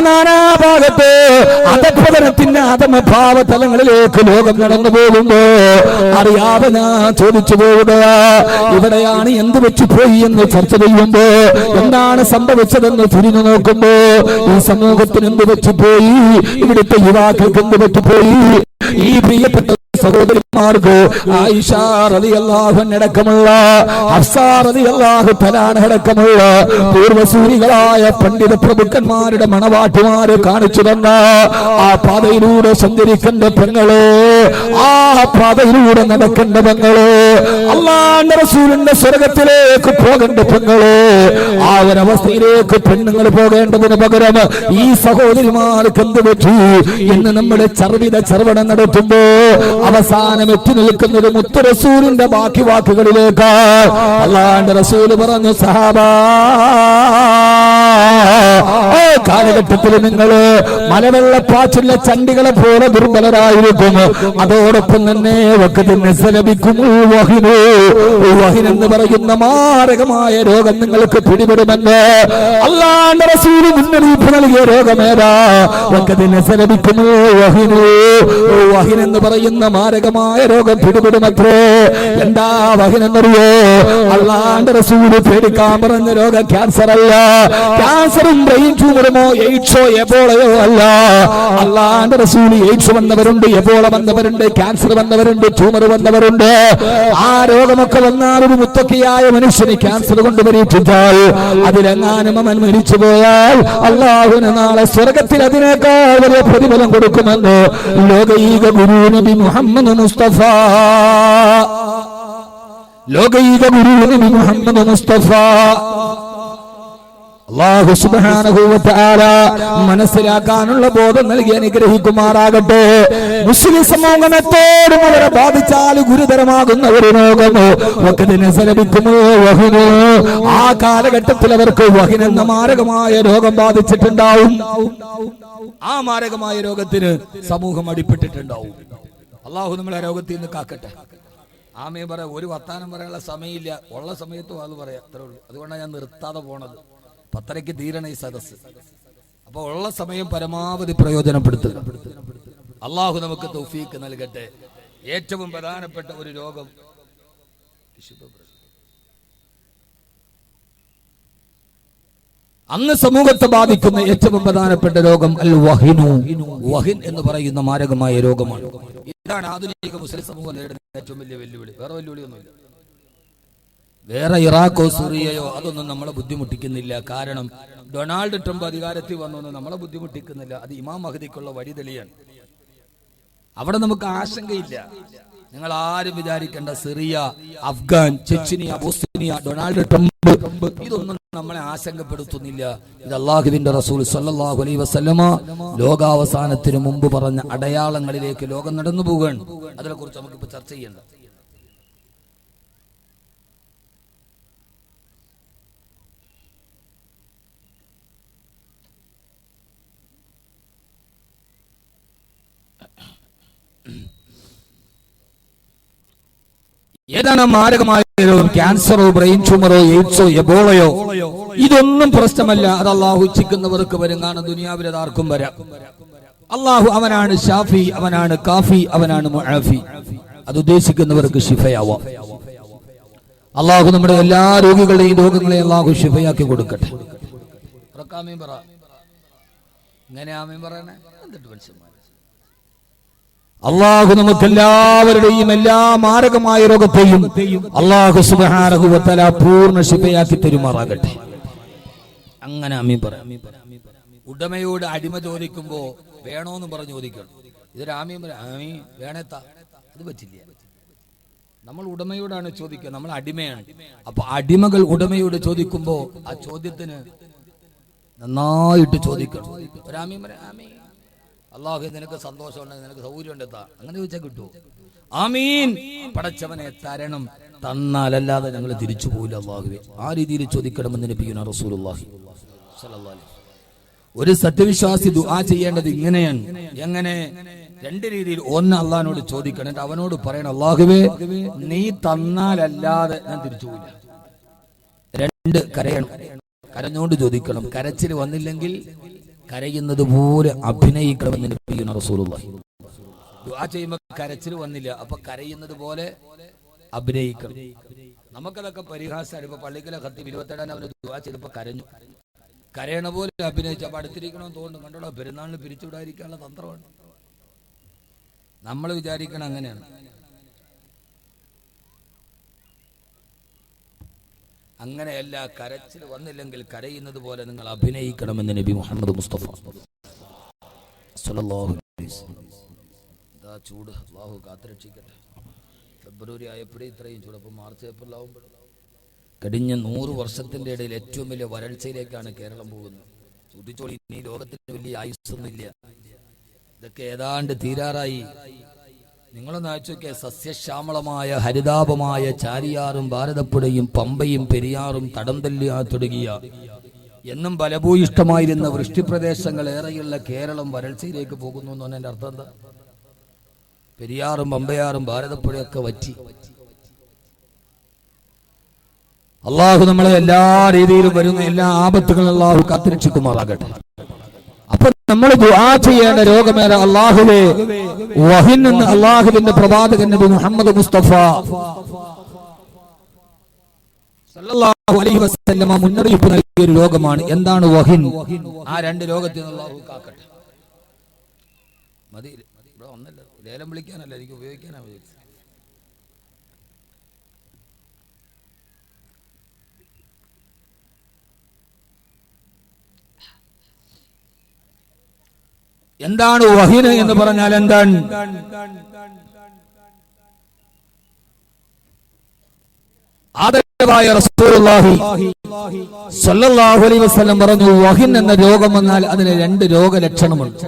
നാനാഭാഗത്ത് അധപതനത്തിന്റെ അധമഭാവ തലങ്ങളിലേക്ക് ലോകം നടന്നു പോകുമ്പോ അറിയാതെ ഞാൻ ചോദിച്ചു പോവുകയാ, ഇവിടെയാണ് എന്ത് വെച്ചുപോയി എന്ന് ചർച്ച ചെയ്യുമ്പോ എന്താണ് സംഭവിച്ചതെന്ന് തിരിഞ്ഞു നോക്കുമ്പോ ഈ സമൂഹത്തിന് എന്ത് വെച്ചുപോയി, ഇവിടുത്തെ യുവാക്കൾക്ക് എന്ത് വെച്ചുപോയി, ഈ പ്രിയപ്പെട്ട സഹോദരിമാർക്ക് ആയിഷ റളിയല്ലാഹു അൻഹ അടക്കമുള്ള ഹഫ്സ റളിയല്ലാഹു തആല അടക്കമുള്ള പൂർവസൂരികളായ പണ്ഡിത പ്രഭുക്കന്മാരുടെ മണവാട്ടിമാരെ കാണിച്ചു തന്ന ആ പാതയിലൂടെ സഞ്ചരിക്കേണ്ട പെങ്ങളെ, ആ പാതയിലൂടെ നടക്കേണ്ട പെങ്ങളെ, അല്ലാഹുവിന്റെ റസൂലിന്റെ സ്വർഗ്ഗത്തിലേക്ക് പോകേണ്ട പെങ്ങളെ, ആ ഒരവസ്ഥയിലേക്ക് പെണ്ണുങ്ങൾ പോകേണ്ടതിന് പകരം ഈ സഹോദരിമാർക്ക് എന്ത് പറ്റി എന്ന് നമ്മുടെ ചർവണം നടത്തുമ്പോ അവസാനം എത്തി നിൽക്കുന്നത് മുത്തു റസൂലിന്റെ ബാക്കി വാക്കുകളിലേക്ക്. അല്ലാഹുവിന്റെ റസൂൽ പറഞ്ഞു, സഹാബാ, കാലഘട്ടത്തിൽ നിങ്ങള് മലവെള്ളപ്പാച്ചിലെ ചണ്ടികളെ പോലെ ദുർബലരായിരിക്കും. അതോടൊപ്പം തന്നെ എന്ന് പറയുന്ന മാരകമായ രോഗം നിങ്ങൾക്ക് പിടിപെടുമെന്ന് അല്ലാഹുവിന്റെ റസൂൽ മുന്നറിയിപ്പ് നൽകിയ രോഗമേതാ? വഹിൻ എന്ന് പറയുന്ന മാരകമായ രോഗം പിടിപെടുമത്രേ. എന്താ വഹിനെന്നറിയോ? അല്ലാഹുവിന്റെ റസൂൽ പേടിക്കാൻ പറഞ്ഞ രോഗം ക്യാൻസർ അല്ല. ക്യാൻസറും ബ്രെയിൻ ട്യൂമറുമോ എയ്ഡ്സോ എബോളയോ അല്ല. അല്ലാഹുവിന്റെ റസൂൽ എയ്ഡ്സ് വന്നവരുണ്ട്, എബോള വന്നവരുണ്ട്, ക്യാൻസർ വന്നവരുണ്ട്, ട്യൂമർ വന്നവരുണ്ട്. ആ രോഗമൊക്കെ വന്നാൽ ഒരു മുത്തക്കിയായ മനുഷ്യന് ക്യാൻസർ കൊണ്ട് പരീക്ഷിച്ചാൽ അതിലെങ്ങാനും അവൻ മരിച്ചു പോയാൽ അല്ലാഹുവിന് നാളെ സ്വർഗത്തിൽ അതിനേക്കാൾ വലിയ പ്രതിഫലം കൊടുക്കുമെന്ന് ലോകൈക ഗുരു നബി മുഹമ്മദ് മുസ്തഫ. ലോകൈക ഗുരു നബി മുഹമ്മദ് മുസ്തഫ അല്ലാഹു സുബ്ഹാനഹു വ തആല മനസ്സിലാക്കാനുള്ള ബോധം നൽകി അനുഗ്രഹിക്കുമാറാകട്ടെ. മുസ്ലിം സമൂഹത്തോടും അവരെ ബാധിച്ചാൽ ഗുരുതരമാകുന്ന ഒരു രോഗം ആ കാലഘട്ടത്തിൽ അവർക്ക് വഹിൻ എന്ന മാരകമായ രോഗം ബാധിച്ചിട്ടുണ്ടാവും. ആ മാരകമായ രോഗത്തിന് സമൂഹം അടിപ്പെട്ടിട്ടുണ്ടാവും. അല്ലാഹു നമ്മളെ രോഗത്തിൽ നിന്ന് കാക്കട്ടെ. ആമേ പറ. ഒരു വർത്താനം പറയാനുള്ള സമയമില്ല, ഉള്ള സമയത്തും അത് പറയാം, അത്രേ ഉള്ളൂ. അതുകൊണ്ടാണ് ഞാൻ നിർത്താതെ പോണത്. 10:30 തീരണ ഈ സദസ്. അപ്പൊ ഉള്ള സമയം പരമാവധി പ്രയോജനപ്പെടുത്തുക. അള്ളാഹു നമുക്ക് തൗഫീക്ക് നൽകട്ടെ. ഏറ്റവും പ്രധാനപ്പെട്ട ഒരു രോഗം അന്ന് സമൂഹത്തെ ബാധിക്കുന്ന ഏറ്റവും പ്രധാനപ്പെട്ട രോഗം അൽ വഹിനു. വഹിൻ എന്ന് പറയുന്ന മാരകമായ രോഗമാണ്. ഇതാണ് ആധുനിക മുസ്ലിം സമൂഹം നേരിടുന്ന ഏറ്റവും വലിയ വെല്ലുവിളി. വേറെ വെല്ലുവിളിയൊന്നുമില്ല. വേറെ ഇറാഖോ സിറിയയോ അതൊന്നും നമ്മളെ ബുദ്ധിമുട്ടിക്കുന്നില്ല. കാരണം ഡൊണാൾഡ് ട്രംപ് അധികാരത്തിൽ വന്നൊന്നും നമ്മളെ ബുദ്ധിമുട്ടിക്കുന്നില്ല. അത് ഇമാം മഹദിക്കുള്ള വഴി തെളിയാണ്. അവിടെ നമുക്ക് ആശങ്കയില്ല. നിങ്ങൾ ആരും വിചാരിക്കേണ്ട Syria, Afghan, Chechnya, Bosnia, Donald Trump ഇതൊന്നും നമ്മളെ ആശങ്കപ്പെടുത്തുന്നില്ല. ഇത് അല്ലാഹുവിന്റെ റസൂൽ സല്ലല്ലാഹു അലൈഹി വസല്ലമ ലോകാവസാനത്തിന് മുമ്പ് പറഞ്ഞ അടയാളങ്ങളിലേക്ക് ലോകം നടന്നു പോവുകയാണ്. അതിനെക്കുറിച്ച് നമുക്കിപ്പോൾ ചർച്ച ചെയ്യണ്ട. ഏതാണ് മാരകമായ രോഗം? ക്യാൻസറോ, ബ്രെയിൻ ട്യൂമറോ, എയ്ഡ്സോ, എബോളയോ ഇതൊന്നും പ്രശ്നമല്ല. അത് അള്ളാഹു ഇച്ഛിക്കുന്നവർക്ക് വരും. കാണാൻ ദുനിയാവിൽ ആർക്കും വരാം. അള്ളാഹു അവനാണ് ഷാഫി, അവനാണ് കാഫി, അവനാണ് മുആഫി. അത് ഉദ്ദേശിക്കുന്നവർക്ക് ശിഫയാവാം. അള്ളാഹു നമ്മുടെ എല്ലാ രോഗികളുടെയും രോഗങ്ങളെ അള്ളാഹു ശിഫയാക്കി കൊടുക്കട്ടെ. ഇങ്ങനെ ആമീൻ പറയണേ. എന്നിട്ട് മനുഷ്യന്മാർ അള്ളാഹു നമുക്കെല്ലാവരുടെയും എല്ലാ മാരകമായ രോഗത്തെയും അള്ളാഹു സുബ്ഹാനഹു വ തആല പൂർണ്ണ ശിഫയാക്കി തരുമാറാകട്ടെ. അങ്ങനെ ആമീൻ പറ. ഉടമയോട് അടിമ ചോദിക്കുമ്പോ വേണോന്ന് പറഞ്ഞു ചോദിക്കണം. ഇതൊരു ആമീൻ പറ. ആമീൻ വേണേത്താ, അത് പറ്റില്ല. നമ്മൾ ഉടമയോടാണ് ചോദിക്കുക, നമ്മൾ അടിമയാണ്. അപ്പൊ അടിമകൾ ഉടമയോട് ചോദിക്കുമ്പോ ആ ചോദ്യത്തിന് നന്നായിട്ട് ചോദിക്കണം. ഒരാമീൻ പറ. ആമീൻ. അള്ളാഹു നിനക്ക് സന്തോഷമുണ്ടെങ്കിൽ നിനക്ക് സൗകര്യം ഉണ്ടെത്താ, അങ്ങനെ ചോദിച്ചാൽ കിട്ടുമോ? ആമീൻ. പടച്ചവനെ തരണം, തന്നാലല്ലാതെ ഞങ്ങൾ തിരിച്ചു പോയില്ല. അള്ളാഹുവേ ആ രീതിയിൽ ചോദിക്കണമെന്ന് നബിയുനാ റസൂലുള്ളാഹി സ്വല്ലല്ലാഹു അലൈഹി വസല്ലം. ഒരു സത്യവിശ്വാസി ദുആ ചെയ്യേണ്ടത് ഇങ്ങനെയാണ്. എങ്ങനെ? രണ്ട് രീതിയിൽ. ഒന്ന്, അള്ളാഹിനോട് ചോദിക്കണം, എന്നിട്ട് അവനോട് പറയണം, അള്ളാഹുവേ നീ തന്നാലല്ലാതെ ഞാൻ തിരിച്ചു പോയില്ല. രണ്ട്, കരയണം. കരഞ്ഞോണ്ട് ചോദിക്കണം. കരച്ചിൽ വന്നില്ലെങ്കിൽ കരയുന്നത് പോലെ അഭിനയിക്കണമെന്ന് നബിയുനാ റസൂലുള്ളാഹി. ദുആ ചെയ്യുമ്പോൾ കരച്ചിൽ വന്നില്ല, അപ്പൊ കരയുന്നത് പോലെ അഭിനയിക്കണം. നമുക്കതൊക്കെ പരിഹാസമാണ്. ഇപ്പൊ പള്ളിക്കലെ ഖത്തീബ് 27 അവന് ദുആ ചെയ്തപ്പോ കരഞ്ഞു. കരയണ പോലെ അഭിനയിച്ചു. അപ്പൊ അടുത്തിരിക്കണമെന്ന് തോന്നുന്നു. കണ്ടോളൂ, പെരുന്നാളിന് പിരിച്ചുവിടാതിരിക്കാനുള്ള തന്ത്രമാണ്. നമ്മൾ വിചാരിക്കണം അങ്ങനെയാണ്. അങ്ങനെയല്ല, കരച്ചിൽ വന്നില്ലെങ്കിൽ കരയുന്നത് പോലെ നിങ്ങൾ അഭിനയിക്കണമെന്ന് നബി മുഹമ്മദ് മുസ്തഫ സ്വല്ലല്ലാഹു അലൈഹി വസല്ലം. ഇതാ ചൂട്, അല്ലാഹു കാത്തുരക്ഷിക്കട്ടെ. ഫെബ്രുവരി ആയപ്പോഴേ ഇത്രയും ചൂട്. അപ്പോൾ മാർച്ച് ഏപ്രിലാവുമ്പോഴും കഴിഞ്ഞ 100 വർഷത്തിന്റെ ഇടയിൽ ഏറ്റവും വലിയ വരൾച്ചയിലേക്കാണ് കേരളം പോകുന്നത്. ചൂട്ടിച്ചോളി, ഇനി ലോകത്തിന് വലിയ ആയുസ്സൊന്നുമില്ല. ഇതൊക്കെ ഏതാണ്ട് തീരാറായി. നിങ്ങളൊന്ന് ആലോചിച്ചോക്കെ, സസ്യശ്യാമളമായ ഹരിതാപമായ ചാരിയാറും ഭാരതപ്പുഴയും പമ്പയും പെരിയാറും തടംതല്ലിയ തുടങ്ങിയ എന്നും ഫലഭൂയിഷ്ടമായിരുന്ന വൃഷ്ടിപ്രദേശങ്ങൾ ഏറെയുള്ള കേരളം വരൾച്ചയിലേക്ക് പോകുന്നു എന്ന് പറഞ്ഞതിന്റെ അർത്ഥം എന്താ? പെരിയാറും പമ്പയാറും ഭാരതപ്പുഴയൊക്കെ വറ്റി. അള്ളാഹു നമ്മളെ എല്ലാ രീതിയിലും വരുന്ന എല്ലാ ആപത്തുകളും അള്ളാഹു കാത്തുരക്ഷിക്കുമാറാകട്ടെ. അപ്പൊ നമ്മൾ ദുആ ചെയ്യേണ്ട രോഗമേറെ അള്ളാഹുവേ വഹിൻ എന്ന് അള്ളാഹുവിന്റെ പ്രവാചകൻ നബി മുഹമ്മദ് മുസ്തഫ സല്ലല്ലാഹു അലൈഹി വസല്ലം മുന്നറിയിപ്പ് നൽകിയ ഒരു രോഗമാണ്. എന്താണ് വഹിൻ? ആ 2 രോഗത്തിൽ നിന്ന് അള്ളാഹു കാക്കട്ടെ. മതി, ഇവിടെ ഒന്നല്ല, ലേലം വിളിക്കാനല്ല, എനിക്ക് ഉപയോഗിക്കാനാണ് വിചാരിച്ചത്. എന്താണ് വഹിന് എന്ന് പറഞ്ഞാൽ എന്താണ്? ആദരവായ റസൂലുള്ളാഹി സ്വല്ലല്ലാഹു അലൈഹി വസല്ലം പറഞ്ഞു, വഹിൻ എന്ന രോഗം വന്നാൽ അതിന് 2 രോഗലക്ഷണമുണ്ട്.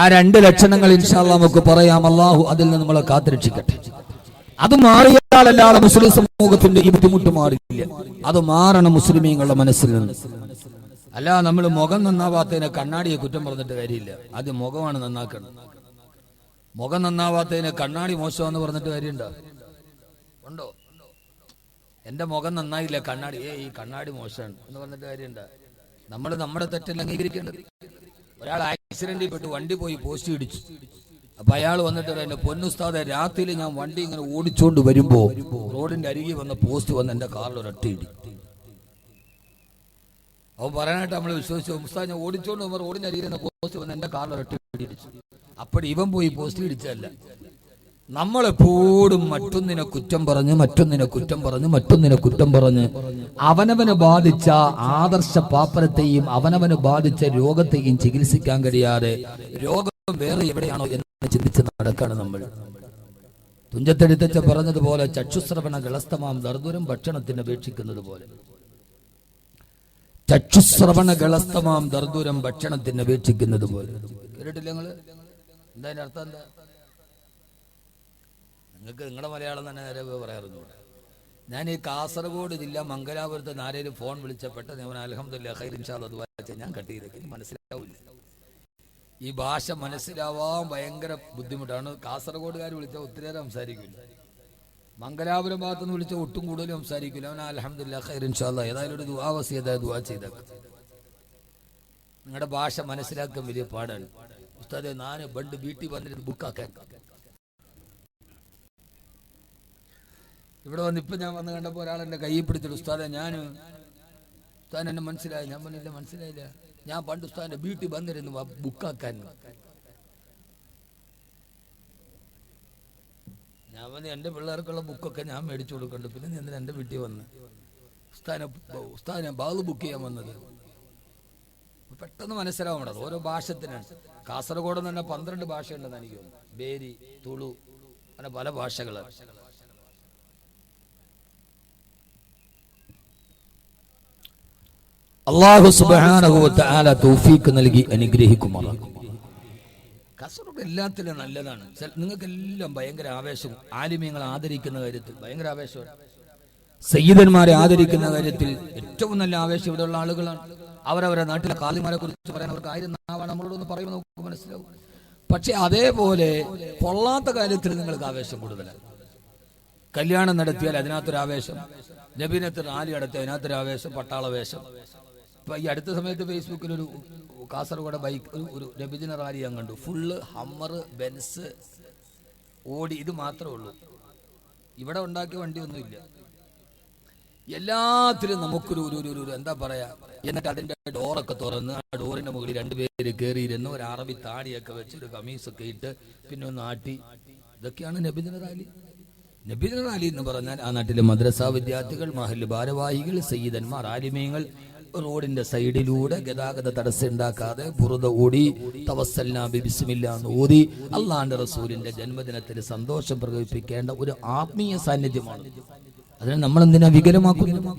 ആ 2 ലക്ഷണങ്ങൾ ഇൻഷാ അല്ലാഹ് നമുക്ക് പറയാം. അല്ലാഹു അതിൽ നിന്ന് നമ്മളെ കാത്തുരക്ഷിക്കട്ടെ. അത് മാറിയാലല്ലാതെ മുസ്ലിം സമൂഹത്തിന്റെ ഈ ബുദ്ധിമുട്ട് മാറില്ല. അത് മാറണം മുസ്ലിമീങ്ങളുടെ മനസ്സിൽ നിന്ന്. അല്ല, നമ്മൾ മുഖം നന്നാവാത്തതിനെ കണ്ണാടിയെ കുറ്റം പറഞ്ഞിട്ട് കാര്യമില്ല. ആദ്യം മുഖമാണ് നന്നാക്കണം. മുഖം നന്നാവാത്തതിനെ കണ്ണാടി മോശമാണെന്ന് പറഞ്ഞിട്ട് കാര്യമുണ്ടോ? ഉണ്ടോ? എന്റെ മുഖം നന്നായില്ല, കണ്ണാടി ഈ കണ്ണാടി മോശമാണ് എന്ന് പറഞ്ഞിട്ട് കാര്യമുണ്ടോ? നമ്മൾ നമ്മുടെ തെറ്റെല്ലാം അംഗീകരിക്കേണ്ടത്. ഒരാൾ ആക്സിഡന്റിൽ പെട്ട് വണ്ടി പോയി പോസ്റ്റ് ഇടിച്ചു. അപ്പൊ അയാൾ വന്നിട്ട് എന്റെ പൊന്നുസ്താദെ, രാത്രിയിൽ ഞാൻ വണ്ടി ഇങ്ങനെ ഓടിച്ചോണ്ട് വരുമ്പോ റോഡിന്റെ അരികെ വന്ന പോസ്റ്റ് വന്ന് എന്റെ കാറിൽ ഒരൊറ്റ ഇടി. അവൻ പറയാനായിട്ട് നമ്മൾ വിശ്വസിച്ചു. ഉസ്താദ്, ഞാൻ ഓടിച്ചോണ്ട് പോകുമ്പോൾ റോഡിന്റെ അരികിൽ പോസ്റ്റ് വന്ന് എന്റെ കാറിൽ ഒരൊറ്റ ഇടിച്ചു. അപ്പോൾ ഇവൻ പോയി പോസ്റ്റ് ഇടിച്ചല്ല. നമ്മളെപ്പോഴും മറ്റൊന്നിനെ കുറ്റം പറഞ്ഞ് അവനവന് ബാധിച്ച ആദർശ പാപ്പരത്തെയും അവനവന് ബാധിച്ച രോഗത്തെയും ചികിത്സിക്കാൻ കഴിയാതെ രോഗം വേറെ എവിടെയാണോ എന്ന് ചിന്തിച്ച് നടക്കാണ് നമ്മൾ. തുഞ്ചത്തെഴുത്തച്ഛ പറഞ്ഞതുപോലെ, ചക്ഷുശ്രവണ ഗളസ്തമാം ദർദുരം ഭക്ഷണത്തിന് അപേക്ഷിക്കുന്നത് പോലെ. ചക്ഷുശ്രവണ ഗളസ്തമാം ദർദുരം ഭക്ഷണത്തിന് അപേക്ഷിക്കുന്നത് പോലെ. കേട്ടിട്ടില്ല നിങ്ങള്? എന്താ അതിന്റെ അർത്ഥം? എന്താ? നിങ്ങൾക്ക് നിങ്ങളുടെ മലയാളം തന്നെ നേരെ പറയാറുണ്ട്. ഞാൻ ഈ കാസർഗോഡ് ജില്ല മംഗലാപുരത്ത് ആരെയും ഫോൺ വിളിച്ചപ്പെട്ട ഞാൻ അൽഹംദുലില്ലാ ഖൈർ ഇൻഷാ അല്ലാഹ് ദുആ ചെയ്യാൻ ഞാൻ കട്ട് ചെയ്തേക്ക്. മനസ്സിലാവില്ല. ഈ ഭാഷ മനസ്സിലാവാൻ ഭയങ്കര ബുദ്ധിമുട്ടാണ്. കാസർഗോഡുകാർ വിളിച്ചാൽ ഒത്തിരി സംസാരിക്കില്ല. മംഗലാപുരം ഭാഗത്തുനിന്ന് വിളിച്ചാൽ ഒട്ടും കൂടുതൽ സംസാരിക്കില്ല. അവൻ അൽഹംദുലില്ലാ ഖൈർ ഇൻഷാ അല്ലാഹ് ഏതായാലും ഒരു ദുആ വസിയത ദുആ ചെയ്തേക്ക്. നിങ്ങളുടെ ഭാഷ മനസ്സിലാക്കാൻ വലിയ പാടാണ്. ഉസ്താദേ, ഞാൻ പണ്ട് വീട്ടിൽ വന്നിട്ട് ബുക്കാക്കാൻ ഇവിടെ വന്ന് ഇപ്പൊ ഞാൻ വന്ന് കണ്ടപ്പോൾ ഒരാൾ എന്റെ കൈ പിടിച്ചിട്ട്, ഉസ്താദെ ഉസ്താദ് എന്നെ മനസ്സിലായി. ഞാൻ പറഞ്ഞില്ല, മനസ്സിലായില്ല. ഞാൻ പണ്ട് ഉസ്താദിന്റെ വീട്ടിൽ വന്നിരുന്നു ബുക്കാക്കാൻ. ഞാൻ വന്ന് എന്റെ പിള്ളേർക്കുള്ള ബുക്കൊക്കെ ഞാൻ മേടിച്ചു കൊടുക്കുന്നുണ്ട്. പിന്നെ ഞാൻ എന്റെ വീട്ടിൽ വന്ന് ഉസ്താദിനെ ബാഗ് ബുക്ക് ചെയ്യാൻ വന്നത്. പെട്ടെന്ന് മനസ്സിലാവണത് ഓരോ ഭാഷത്തിനാണ്. കാസർഗോഡ് തന്നെ 12 ഭാഷയുണ്ടെന്ന് എനിക്ക് തോന്നുന്നു. ബേരി, തുളു, അങ്ങനെ പല ഭാഷകള്. അല്ലാഹു സുബ്ഹാനഹു വ തആല തൗഫീഖ് നൽകി അനുഗ്രഹിക്കുമാറാകട്ടെ. കാസർഗോഡ് എല്ലാത്തിലും നല്ലതാണ്. നിങ്ങൾക്കെല്ലാം ഭയങ്കര ആവേശം. ആലിമീങ്ങളെ ആദരിക്കുന്ന കാര്യത്തിൽ ഭയങ്കര ആവേശമാണ്. സയ്യിദന്മാരെ ആദരിക്കുന്ന കാര്യത്തിൽ ഏറ്റവും നല്ല ആവേശം ഇവിടെയുള്ള ആളുകളാണ്. അവരവരെ നാട്ടിലെ കാലിമാരെ കുറിച്ച് പറയാൻ അവർക്ക് 1000 നാവാണ്. നമ്മളോടൊന്ന് പറയുമ്പോൾ നമുക്ക് മനസ്സിലാവും. പക്ഷെ അതേപോലെ പൊള്ളാത്ത കാര്യത്തിൽ നിങ്ങൾക്ക് ആവേശം കൂടുതലാണ്. കല്യാണം നടത്തിയാൽ അതിനകത്തൊരു ആവേശം, നബിനത്ത് റാലി നടത്തിയ അതിനകത്തൊരു ആവേശം, പട്ടാള വേഷം, ഇപ്പൊ ഈ അടുത്ത സമയത്ത് ഫേസ്ബുക്കിൽ ഒരു കാസർഗോഡ് ബൈക്ക് ഒരു നബിദിന റാലി ഞാൻ കണ്ടു. ഫുള്ള് ഹമ്മർ, ബെൻസ്, ഓടി, ഇത് മാത്രമേ ഉള്ളൂ. ഇവിടെ ഉണ്ടാക്കിയ വണ്ടിയൊന്നുമില്ല. എല്ലാത്തിലും നമുക്കൊരു ഒരു എന്താ പറയാ, എന്നിട്ട് അതിന്റെ ഡോറൊക്കെ തുറന്ന് ആ ഡോറിന്റെ മുകളിൽ 2 പേര് കയറിയിരുന്ന് ഒരു അറബി താടിയൊക്കെ വെച്ച് ഒരു കമീസൊക്കെ ഇട്ട് പിന്നെ ഒന്ന് ആട്ടി. ഇതൊക്കെയാണ് നബിദിന റാലി. നബിദിന റാലി എന്ന് പറഞ്ഞാൽ ആ നാട്ടിലെ മദ്രസ വിദ്യാർത്ഥികൾ, മഹല്ല് ഭാരവാഹികൾ, സയ്യിദന്മാർ, ആലിമീങ്ങൾ റോഡിന്റെ സൈഡിലൂടെ ഗതാഗത തടസ്സം ഉണ്ടാക്കാതെ ബുറുദ ഓടി തവസ്സൽനാ ബിസ്മില്ലാ എന്ന് ഓതി അള്ളാഹുവിന്റെ റസൂലിന്റെ ജന്മദിനത്തിൽ സന്തോഷം പ്രകടിപ്പിക്കേണ്ട ഒരു ആത്മീയ സാന്നിധ്യമാണ്. അതിനെ നമ്മൾ എന്തിനാ വികലമാക്കുന്നത്?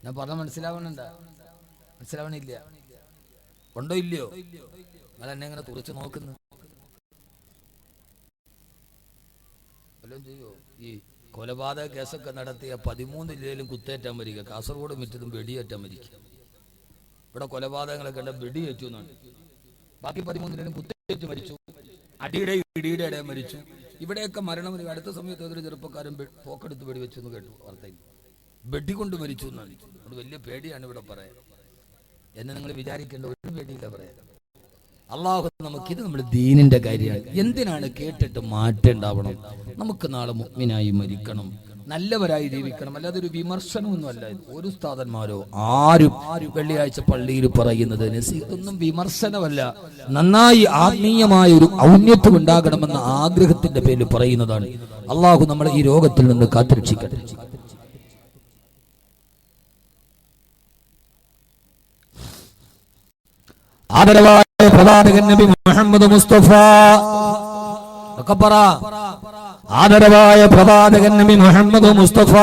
ഞാൻ പറഞ്ഞ മനസ്സിലാവണുണ്ടാ? മനസ്സിലാവണില്ല? ഉണ്ടോ ഇല്ലയോ? നിങ്ങൾ എന്നെ ഇങ്ങനെ തുറച്ചു നോക്കുന്നു വല്ലതും ചെയ്യോ? ഈ കൊലപാതക കേസൊക്കെ നടത്തിയ 13 ജില്ലയിലും കുത്തേറ്റാൻ മരിക്കുക. കാസർഗോഡ് മിറ്റത്തും വെടിയേറ്റാൻ മരിക്കുക. ഇവിടെ കൊലപാതകങ്ങളൊക്കെ ഉണ്ട്, വെടിയേറ്റു എന്നാണ്. ബാക്കി 13 ജില്ലയിലും കുത്തേറ്റ് മരിച്ചു, അടിയുടെ ഇടിയുടെ ഇടയിൽ മരിച്ചു. ഇവിടെയൊക്കെ മരണം. അടുത്ത സമയത്ത് ഒരു ചെറുപ്പക്കാരൻ തോക്കെടുത്ത് വെടിവെച്ചു എന്ന് കേട്ടു വാർത്തയിൽ. വെടികൊണ്ട് മരിച്ചു എന്നാണ്. അത് വലിയ പേടിയാണ് ഇവിടെ പറയാൻ. എന്നെ നിങ്ങൾ വിചാരിക്കേണ്ട ഒരു പേടിയില്ല പറയാൻ. അള്ളാഹു നമുക്കിത് നമ്മുടെ ദീനിന്റെ കാര്യമാണ്. എന്തിനാണ് കേട്ടിട്ട് മാറ്റേണ്ടാവണം? നമുക്ക് നാളെ മുഅ്മിനായി മരിക്കണം, നല്ലവരായി ജീവിക്കണം. അല്ലാതെ ഒരു വിമർശനമൊന്നും അല്ല. ഒരു ഉസ്താദന്മാരോ ആരും വെള്ളിയാഴ്ച പള്ളിയിൽ പറയുന്നത് ഇതൊന്നും വിമർശനമല്ല. നന്നായി ആത്മീയമായ ഒരു ഔന്നത്യം ഉണ്ടാകണമെന്ന ആഗ്രഹത്തിന്റെ പേരിൽ പറയുന്നതാണ്. അള്ളാഹു നമ്മളെ ഈ രോഗത്തിൽ നിന്ന് കാത്തുരക്ഷിക്കട്ടെ. ആദരവായ പ്രവാചകൻ നബി മുഹമ്മദ് മുസ്തഫ, ആദരവായ പ്രവാചകൻ നബി മുഹമ്മദ് മുസ്തഫ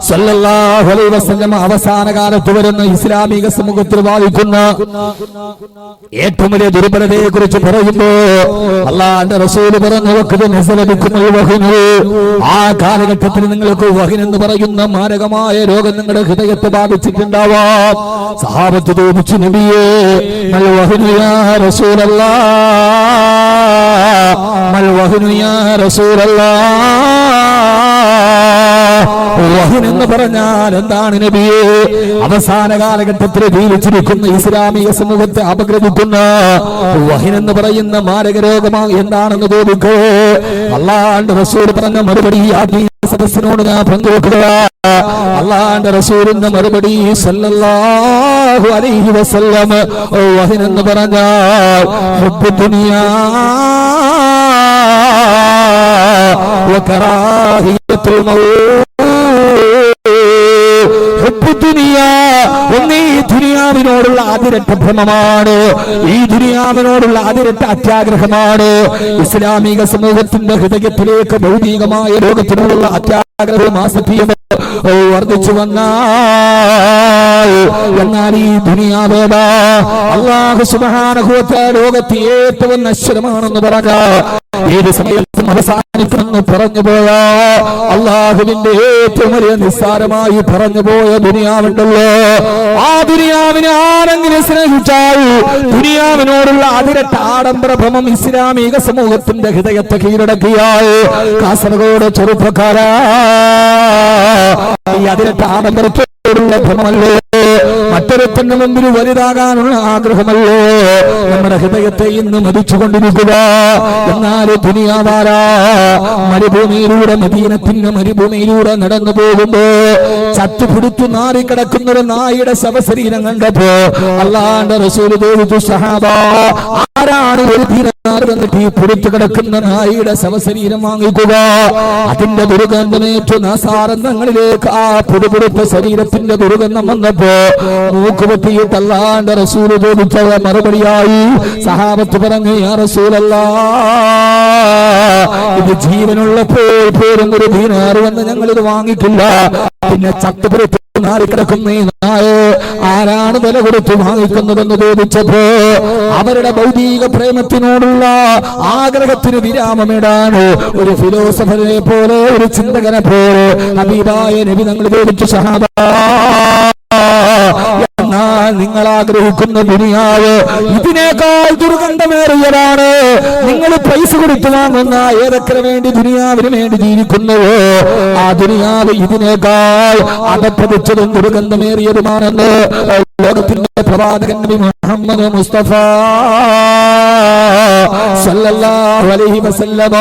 സല്ലല്ലാഹു അലൈഹി വസല്ലം അവസാന കാലത്ത് വരുന്ന ഇസ്ലാമിക സമൂഹത്തിൽ ബാധിക്കുന്ന ഏറ്റവും വലിയ ദുർബലതയെ കുറിച്ച് പറയുമ്പോൾ അല്ലാഹുവിന്റെ റസൂൽ പറഞ്ഞു, ആ കാലഘട്ടത്തിൽ നിങ്ങൾക്ക് വഹിൻ എന്ന് പറയുന്ന മാരകമായ രോഗം നിങ്ങളുടെ ഹൃദയത്തെ ബാധിച്ചിട്ടുണ്ടാവാം. സഹാബത്ത് ചോദിച്ചു, നബിയേ മൽ വഹിനു യാ റസൂലല്ലാഹ്, മൽ വഹിനു യാ റസൂലല്ലാഹ്. വഹിൻ എന്ന് പറഞ്ഞാൽ എന്താണ് നബിയേ? അവസാന കാലഘട്ടത്തിൽ ജീവിച്ചിരിക്കുന്ന ഇസ്ലാമിക സമൂഹത്തെ അപഗ്രഥിക്കുന്ന വഹിൻ എന്ന് പറയുന്ന മാരക രോഗമാണ് എന്താണെന്ന് ചോദിക്കോ. അല്ലാഹുവിന്റെ റസൂൽ പറഞ്ഞ മറുപടി സദസ്സിനോട് ഞാൻ പങ്കുവെക്കുക. അല്ലാഹുവിന്റെ റസൂലിന്റെ മറുപടി സല്ലല്ലാഹു അലൈഹി വസല്ലം, വഹിൻ എന്ന് പറഞ്ഞാൽ ഹുബ്ബു ദുനിയാ വകറാഹിയത്തുൽ മൗത്ത്. ഒന്നീ ദുനിയാവിനോടുള്ള അതിരട്ട ഭ്രമമാണ്, ഈ ദുനിയാവിനോടുള്ള അതിരട്ട അത്യാഗ്രഹമാണ്. ഇസ്ലാമിക സമൂഹത്തിന്റെ ഹൃദയത്തിലേക്ക് ഭൗതികമായ ലോകത്തിനോടുള്ള അത്യാഗ്രഹവും ആസക്തിയും വർദ്ധിച്ചു വന്നാൽ, എന്നാൽ ഈ ദുനിയാവേദ അല്ലാഹു സുബ്ഹാനഹു വ തആല ലോകത്തെ ഏറ്റവും നശ്വരമാണെന്ന് പറഞ്ഞ ഏത് സമയത്തും അവസാനിക്കുമെന്ന് പറഞ്ഞു പോയ അള്ളാഹുവിന്റെ ഏറ്റവും വലിയ നിസ്സാരമായി പറഞ്ഞു പോയ ദുനിയാവുണ്ടല്ലോ, ആ ദുനിയാവിനെ ആരെങ്കിലും സ്നേഹിച്ചാൽ ദുനിയാവിനോടുള്ള അതിരട്ട ആഡംബര ഭ്രമം ഇസ്ലാമിക സമൂഹത്തിന്റെ ഹൃദയത്തെ കീഴടക്കിയാൽ, കാസർഗോഡ് ചെറുപ്പക്കാരാ, ഈ അതിരട്ട ആഡംബരത്തോടുള്ള ഭ്രമമല്ലേ, മറ്റൊരുത്തന്റെ മുമ്പിൽ വലുതാകാനുള്ള ആഗ്രഹമല്ലോ നമ്മുടെ ഹൃദയത്തെ ഇന്ന് മരിച്ചുകൊണ്ടിരിക്കുക. എന്നാൽ ദുനിയാവാരാ മരുഭൂമിയിലൂടെ, മദീനത്തിന്റെ മരുഭൂമിയിലൂടെ നടന്നു പോകുമ്പോ ചത്തുപിടിച്ചു നാറിക്കിടക്കുന്ന ഒരു നായുടെ ശവശരീരം കണ്ടപ്പോ അല്ലാഹുവിന്റെ റസൂൽ ചോദിച്ചു, സഹാബ, ആരാണ് ഒരു ദീനാർ വന്നിട്ട് ഈ പിടിച്ചു കിടക്കുന്ന നായുടെ ശവശരീരം വാങ്ങിക്കുക? അതിന്റെ ദുർഗന്ധമേറ്റു നാസാരന്ധങ്ങളിലേക്ക് ആ പൊടിപൊടുത്ത ശരീരത്തിന്റെ ദുർഗന്ധം വന്നപ്പോ മൂക്കുപൊട്ടിയിട്ട് അല്ലാഹുവിന്റെ റസൂൽ ചോദിച്ച മറുപടിയായി സഹാബത്ത് പറഞ്ഞു, യാ റസൂലല്ലാഹ്, ഇത് ജീവനുള്ളപ്പോൾ പോലും ഒരു ദീനാർ വന്ന് ഞങ്ങൾ ഇത് വാങ്ങിക്കില്ല. പിന്നെ ചത്തുപുരത്ത് നാറിക്കിടക്കുന്ന ഈ നായ ആരാണ് വില കൊടുത്ത് വാങ്ങിക്കുന്നതെന്ന് ചോദിച്ചപ്പോ അവരുടെ ഭൗതിക പ്രേമത്തിനോടുള്ള ആഗ്രഹത്തിന് വിരാമമിടാണ് ഒരു ഫിലോസഫറെ പോലെ, ഒരു ചിന്തകനെ പോലെ ഹബീബായ നബി തങ്ങൾ ചോദിച്ചു, സഹാബ, എന്നാൽ നിങ്ങൾ ആഗ്രഹിക്കുന്ന ദുനിയാവ് ഇതിനേക്കാൾ ദുർഗന്ധമേറിയതാണ്. നിങ്ങൾ പൈസ കൊടുത്തു വാങ്ങുന്ന ഏതൊക്കെ വേണ്ടി ദുനിയാവിന് വേണ്ടി ജീവിക്കുന്നുവോ ആ ദുനിയാവ് ഇതിനേക്കാൾ അധപ്പതിച്ചതും ദുർഗന്ധമേറിയതുമാണെന്ന് ലോകത്തിന്റെ പ്രവാചകൻ നബി മുഹമ്മദ് മുസ്തഫ സല്ലല്ലാഹു അലൈഹി വസല്ലം